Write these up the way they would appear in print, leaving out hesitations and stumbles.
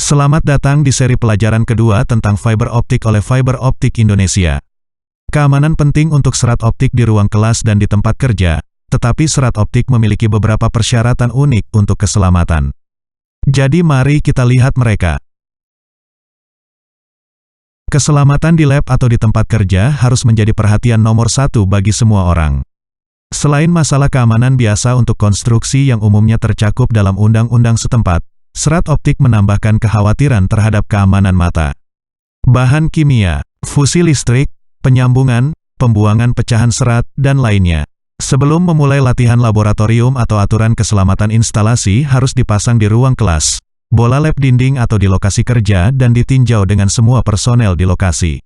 Selamat datang di seri pelajaran kedua tentang fiber optik oleh Fiber Optik Indonesia. Keamanan penting untuk serat optik di ruang kelas dan di tempat kerja, tetapi serat optik memiliki beberapa persyaratan unik untuk keselamatan. Jadi mari kita lihat mereka. Keselamatan di lab atau di tempat kerja harus menjadi perhatian nomor satu bagi semua orang. Selain masalah keamanan biasa untuk konstruksi yang umumnya tercakup dalam undang-undang setempat, serat optik menambahkan kekhawatiran terhadap keamanan mata. Bahan kimia, fusi listrik, penyambungan, pembuangan pecahan serat, dan lainnya. Sebelum memulai latihan laboratorium atau aturan keselamatan instalasi harus dipasang di ruang kelas, bola lab dinding atau di lokasi kerja dan ditinjau dengan semua personel di lokasi.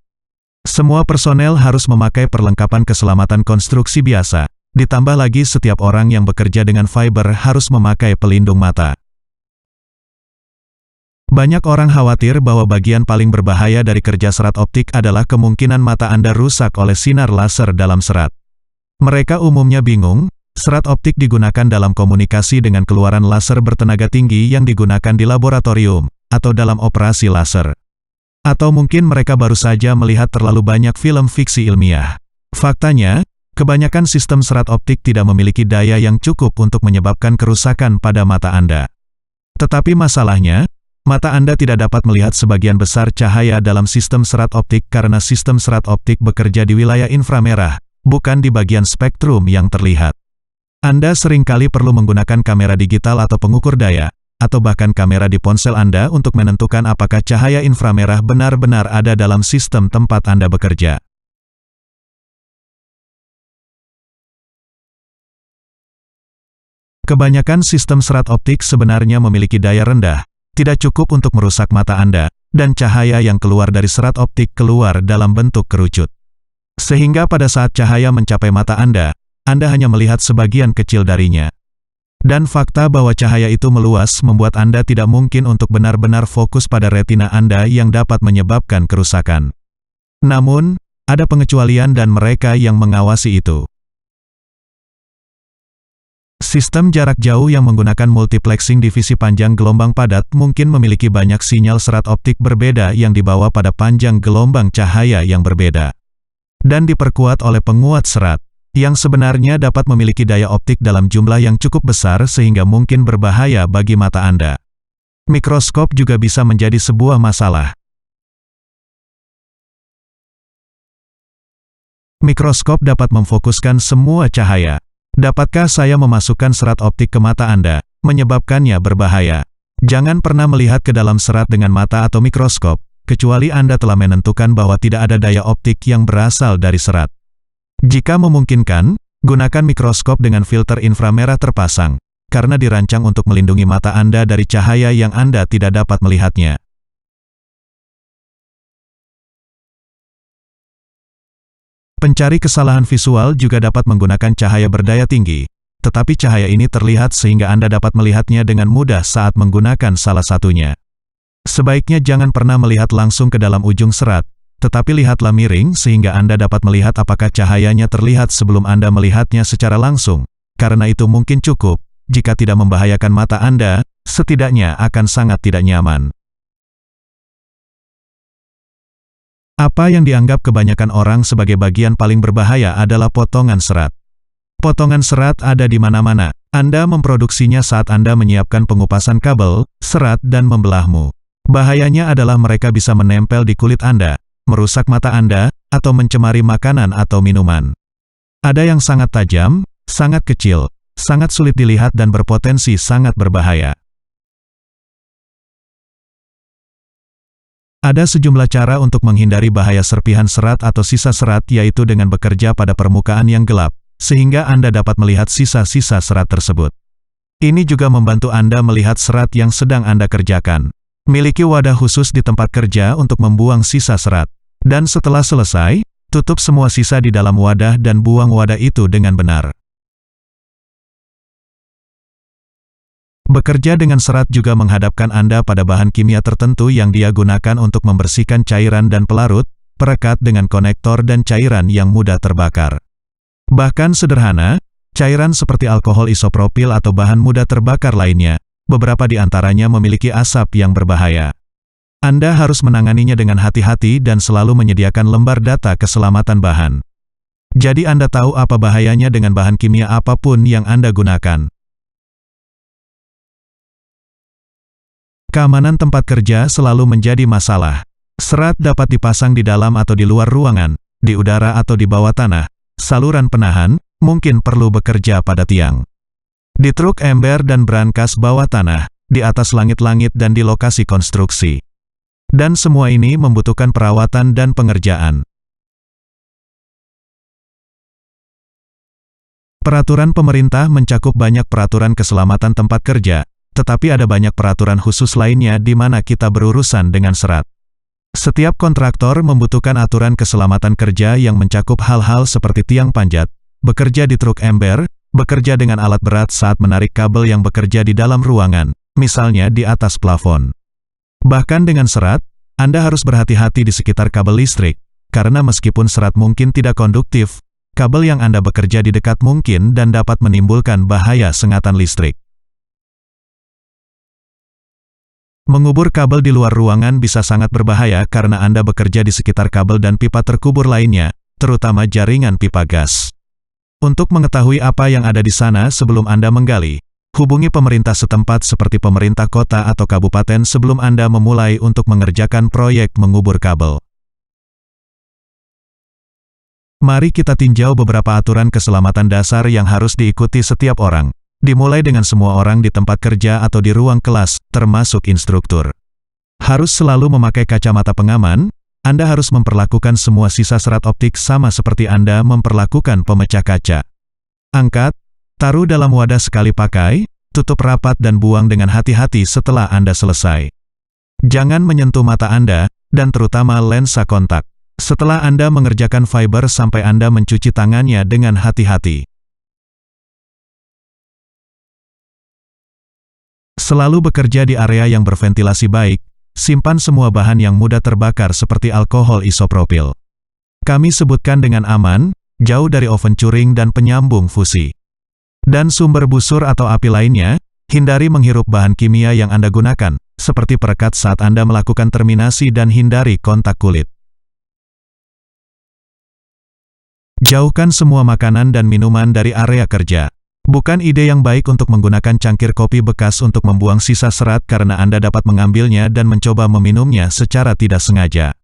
Semua personel harus memakai perlengkapan keselamatan konstruksi biasa, ditambah lagi setiap orang yang bekerja dengan fiber harus memakai pelindung mata. Banyak orang khawatir bahwa bagian paling berbahaya dari kerja serat optik adalah kemungkinan mata Anda rusak oleh sinar laser dalam serat. Mereka umumnya bingung, serat optik digunakan dalam komunikasi dengan keluaran laser bertenaga tinggi yang digunakan di laboratorium, atau dalam operasi laser. Atau mungkin mereka baru saja melihat terlalu banyak film fiksi ilmiah. Faktanya, kebanyakan sistem serat optik tidak memiliki daya yang cukup untuk menyebabkan kerusakan pada mata Anda. Tetapi masalahnya, mata Anda tidak dapat melihat sebagian besar cahaya dalam sistem serat optik karena sistem serat optik bekerja di wilayah inframerah, bukan di bagian spektrum yang terlihat. Anda seringkali perlu menggunakan kamera digital atau pengukur daya, atau bahkan kamera di ponsel Anda untuk menentukan apakah cahaya inframerah benar-benar ada dalam sistem tempat Anda bekerja. Kebanyakan sistem serat optik sebenarnya memiliki daya rendah, tidak cukup untuk merusak mata Anda, dan cahaya yang keluar dari serat optik keluar dalam bentuk kerucut. Sehingga pada saat cahaya mencapai mata Anda hanya melihat sebagian kecil darinya. Dan fakta bahwa cahaya itu meluas membuat Anda tidak mungkin untuk benar-benar fokus pada retina Anda yang dapat menyebabkan kerusakan. Namun, ada pengecualian dan mereka yang mengawasi itu. Sistem jarak jauh yang menggunakan multiplexing divisi panjang gelombang padat mungkin memiliki banyak sinyal serat optik berbeda yang dibawa pada panjang gelombang cahaya yang berbeda. Dan diperkuat oleh penguat serat, yang sebenarnya dapat memiliki daya optik dalam jumlah yang cukup besar sehingga mungkin berbahaya bagi mata Anda. Mikroskop juga bisa menjadi sebuah masalah. Mikroskop dapat memfokuskan semua cahaya. Dapatkah saya memasukkan serat optik ke mata Anda, menyebabkannya berbahaya? Jangan pernah melihat ke dalam serat dengan mata atau mikroskop, kecuali Anda telah menentukan bahwa tidak ada daya optik yang berasal dari serat. Jika memungkinkan, gunakan mikroskop dengan filter inframerah terpasang, karena dirancang untuk melindungi mata Anda dari cahaya yang Anda tidak dapat melihatnya. Pencari kesalahan visual juga dapat menggunakan cahaya berdaya tinggi, tetapi cahaya ini terlihat sehingga Anda dapat melihatnya dengan mudah saat menggunakan salah satunya. Sebaiknya jangan pernah melihat langsung ke dalam ujung serat, tetapi lihatlah miring sehingga Anda dapat melihat apakah cahayanya terlihat sebelum Anda melihatnya secara langsung, karena itu mungkin cukup, jika tidak membahayakan mata Anda, setidaknya akan sangat tidak nyaman. Apa yang dianggap kebanyakan orang sebagai bagian paling berbahaya adalah potongan serat. Potongan serat ada di mana-mana. Anda memproduksinya saat Anda menyiapkan pengupasan kabel, serat dan membelahmu. Bahayanya adalah mereka bisa menempel di kulit Anda, merusak mata Anda, atau mencemari makanan atau minuman. Ada yang sangat tajam, sangat kecil, sangat sulit dilihat dan berpotensi sangat berbahaya. Ada sejumlah cara untuk menghindari bahaya serpihan serat atau sisa serat yaitu dengan bekerja pada permukaan yang gelap, sehingga Anda dapat melihat sisa-sisa serat tersebut. Ini juga membantu Anda melihat serat yang sedang Anda kerjakan. Miliki wadah khusus di tempat kerja untuk membuang sisa serat. Dan setelah selesai, tutup semua sisa di dalam wadah dan buang wadah itu dengan benar. Bekerja dengan serat juga menghadapkan Anda pada bahan kimia tertentu yang dia gunakan untuk membersihkan cairan dan pelarut, perekat dengan konektor dan cairan yang mudah terbakar. Bahkan sederhana, cairan seperti alkohol isopropil atau bahan mudah terbakar lainnya, beberapa di antaranya memiliki asap yang berbahaya. Anda harus menanganinya dengan hati-hati dan selalu menyediakan lembar data keselamatan bahan. Jadi Anda tahu apa bahayanya dengan bahan kimia apapun yang Anda gunakan. Keamanan tempat kerja selalu menjadi masalah. Serat dapat dipasang di dalam atau di luar ruangan, di udara atau di bawah tanah. Saluran penahan mungkin perlu bekerja pada tiang, di truk ember dan brankas bawah tanah, di atas langit-langit dan di lokasi konstruksi. Dan semua ini membutuhkan perawatan dan pengerjaan. Peraturan pemerintah mencakup banyak peraturan keselamatan tempat kerja, tetapi ada banyak peraturan khusus lainnya di mana kita berurusan dengan serat. Setiap kontraktor membutuhkan aturan keselamatan kerja yang mencakup hal-hal seperti tiang panjat, bekerja di truk ember, bekerja dengan alat berat saat menarik kabel yang bekerja di dalam ruangan, misalnya di atas plafon. Bahkan dengan serat, Anda harus berhati-hati di sekitar kabel listrik, karena meskipun serat mungkin tidak konduktif, kabel yang Anda bekerja di dekat mungkin dan dapat menimbulkan bahaya sengatan listrik. Mengubur kabel di luar ruangan bisa sangat berbahaya karena Anda bekerja di sekitar kabel dan pipa terkubur lainnya, terutama jaringan pipa gas. Untuk mengetahui apa yang ada di sana sebelum Anda menggali, hubungi pemerintah setempat seperti pemerintah kota atau kabupaten sebelum Anda memulai untuk mengerjakan proyek mengubur kabel. Mari kita tinjau beberapa aturan keselamatan dasar yang harus diikuti setiap orang. Dimulai dengan semua orang di tempat kerja atau di ruang kelas, termasuk instruktur. Harus selalu memakai kacamata pengaman. Anda harus memperlakukan semua sisa serat optik sama seperti Anda memperlakukan pemecah kaca. Angkat, taruh dalam wadah sekali pakai, tutup rapat dan buang dengan hati-hati setelah Anda selesai. Jangan menyentuh mata Anda, dan terutama lensa kontak. Setelah Anda mengerjakan fiber sampai Anda mencuci tangannya dengan hati-hati. Selalu bekerja di area yang berventilasi baik, simpan semua bahan yang mudah terbakar seperti alkohol isopropil. Kami sebutkan dengan aman, jauh dari oven curing dan penyambung fusi. Dan sumber busur atau api lainnya, hindari menghirup bahan kimia yang Anda gunakan, seperti perekat saat Anda melakukan terminasi dan hindari kontak kulit. Jauhkan semua makanan dan minuman dari area kerja. Bukan ide yang baik untuk menggunakan cangkir kopi bekas untuk membuang sisa serat karena Anda dapat mengambilnya dan mencoba meminumnya secara tidak sengaja.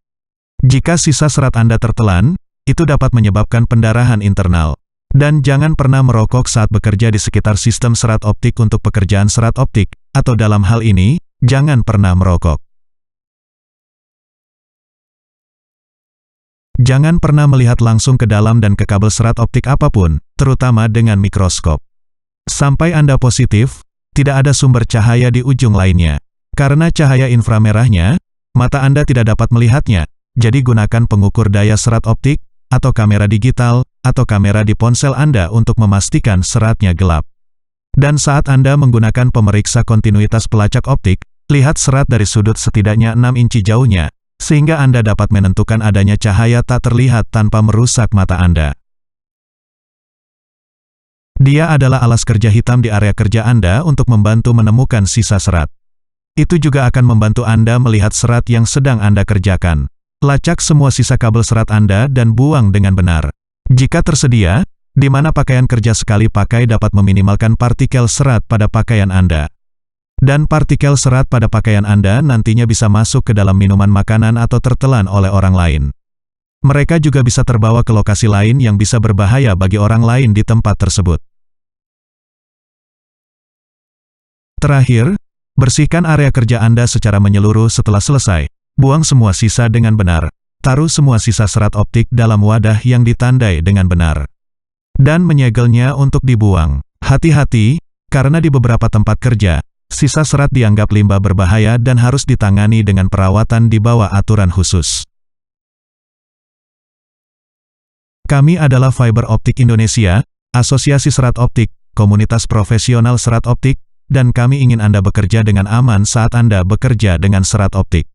Jika sisa serat Anda tertelan, itu dapat menyebabkan pendarahan internal. Dan jangan pernah merokok saat bekerja di sekitar sistem serat optik untuk pekerjaan serat optik, atau dalam hal ini, jangan pernah merokok. Jangan pernah melihat langsung ke dalam dan ke kabel serat optik apapun, terutama dengan mikroskop. Sampai Anda positif, tidak ada sumber cahaya di ujung lainnya. Karena cahaya inframerahnya, mata Anda tidak dapat melihatnya, jadi gunakan pengukur daya serat optik, atau kamera digital, atau kamera di ponsel Anda untuk memastikan seratnya gelap. Dan saat Anda menggunakan pemeriksa kontinuitas pelacak optik, lihat serat dari sudut setidaknya 6 inci jauhnya, sehingga Anda dapat menentukan adanya cahaya tak terlihat tanpa merusak mata Anda. Dia adalah alas kerja hitam di area kerja Anda untuk membantu menemukan sisa serat. Itu juga akan membantu Anda melihat serat yang sedang Anda kerjakan. Lacak semua sisa kabel serat Anda dan buang dengan benar. Jika tersedia, di mana pakaian kerja sekali pakai dapat meminimalkan partikel serat pada pakaian Anda. Dan partikel serat pada pakaian Anda nantinya bisa masuk ke dalam minuman makanan atau tertelan oleh orang lain. Mereka juga bisa terbawa ke lokasi lain yang bisa berbahaya bagi orang lain di tempat tersebut. Terakhir, bersihkan area kerja Anda secara menyeluruh setelah selesai. Buang semua sisa dengan benar. Taruh semua sisa serat optik dalam wadah yang ditandai dengan benar. Dan menyegelnya untuk dibuang. Hati-hati, karena di beberapa tempat kerja, sisa serat dianggap limbah berbahaya dan harus ditangani dengan perawatan di bawah aturan khusus. Kami adalah Fiber Optik Indonesia, Asosiasi Serat Optik, komunitas profesional serat optik, dan kami ingin Anda bekerja dengan aman saat Anda bekerja dengan serat optik.